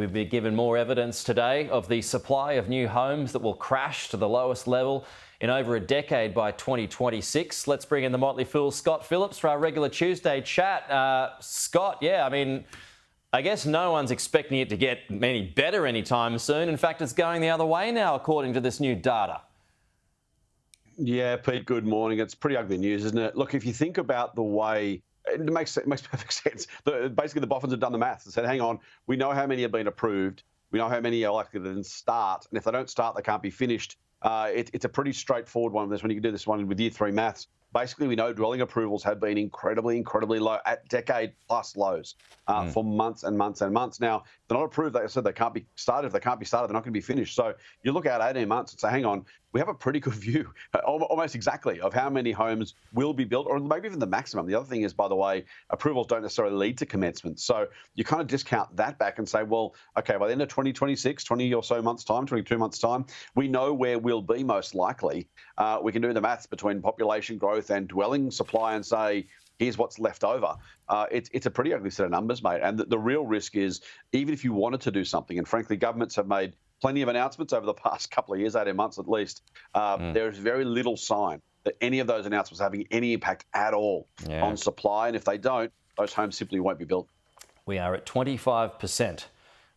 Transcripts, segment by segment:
We've been given more evidence today of the supply of new homes that will crash to the lowest level in over a decade by 2026. Let's bring in the Motley Fool's Scott Phillips for our regular Tuesday chat. Scott, I guess no one's expecting it to get any better anytime soon. In fact, it's going the other way now, according to this new data. Yeah, Pete, good morning. It's pretty ugly news, isn't it? Look, if you think about the way, it makes perfect sense. Basically, the Boffins have done the maths and said, hang on, we know how many have been approved. We know how many are likely to then start. And if they don't start, they can't be finished. It's a pretty straightforward one. When you can do this one with year 3 maths. Basically, we know dwelling approvals have been incredibly low, at decade-plus lows for months and months and months. Now, if they're not approved, like I said, they can't be started. If they can't be started, they're not going to be finished. So you look out 18 months and say, hang on, we have a pretty good view, almost exactly, of how many homes will be built, or maybe even the maximum. The other thing is, by the way, approvals don't necessarily lead to commencement. So you kind of discount that back and say, well, okay, by the end of 2026, 20 or so months' time, 22 months' time, we know where we'll be most likely. We can do the maths between population growth and dwelling supply and say, here's what's left over. It's a pretty ugly set of numbers, mate. And the real risk is, even if you wanted to do something, and frankly, governments have made plenty of announcements over the past couple of years, 18 months at least, there is very little sign that any of those announcements are having any impact at all on supply. And if they don't, those homes simply won't be built. We are at 25%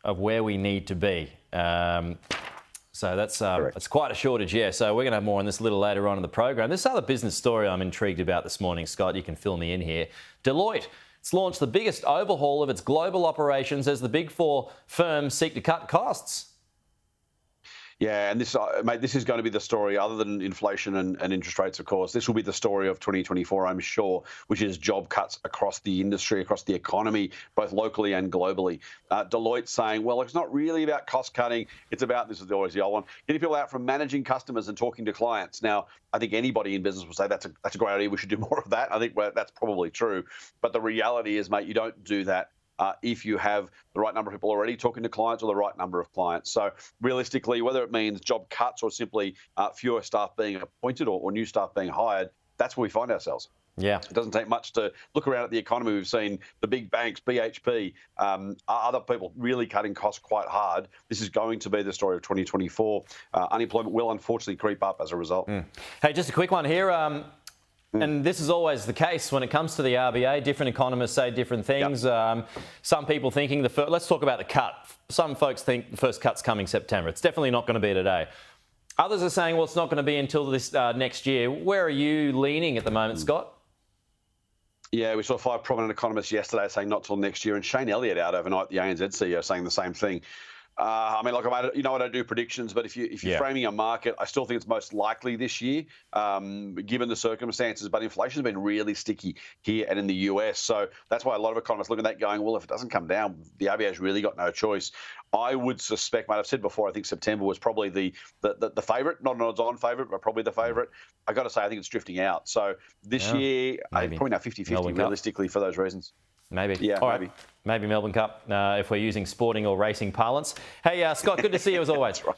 of where we need to be. So that's quite a shortage, yeah. So we're going to have more on this a little later on in the program. This other business story I'm intrigued about this morning, Scott, you can fill me in here. Deloitte, it's launched the biggest overhaul of its global operations as the Big Four firms seek to cut costs. Yeah, and this, mate, this is going to be the story, other than inflation and interest rates, of course. This will be the story of 2024, I'm sure, which is job cuts across the industry, across the economy, both locally and globally. Deloitte saying, well, it's not really about cost cutting. It's about, this is always the old one, getting people out from managing customers and talking to clients. Now, I think anybody in business will say that's a great idea. We should do more of that. I think that's probably true. But the reality is, mate, you don't do that if you have the right number of people already talking to clients or the right number of clients. So realistically, whether it means job cuts or simply fewer staff being appointed or new staff being hired, that's where we find ourselves. Yeah. It doesn't take much to look around at the economy. We've seen the big banks, BHP, other people really cutting costs quite hard. This is going to be the story of 2024. Unemployment will unfortunately creep up as a result. Hey, just a quick one here. And this is always the case when it comes to the RBA. Different economists say different things. Yep. Some people thinking let's talk about the cut. Some folks think the first cut's coming September. It's definitely not going to be today. Others are saying, well, it's not going to be until this next year. Where are you leaning at the moment, Scott? Yeah, we saw 5 prominent economists yesterday saying not till next year, and Shane Elliott out overnight, the ANZ CEO, saying the same thing. I mean, look, I don't do predictions, but if you're framing a market, I still think it's most likely this year, given the circumstances. But inflation's been really sticky here and in the US, so that's why a lot of economists look at that going, well, if it doesn't come down, the RBA's really got no choice. I would suspect, mate, I've said before, I think September was probably the favourite, not an odds-on favourite, but probably the favourite. I got to say, I think it's drifting out. So this year, probably now 50-50 realistically for those reasons. Maybe. Yeah, all maybe. Right. Maybe Melbourne Cup, if we're using sporting or racing parlance. Hey, Scott, good to see you as always. That's right.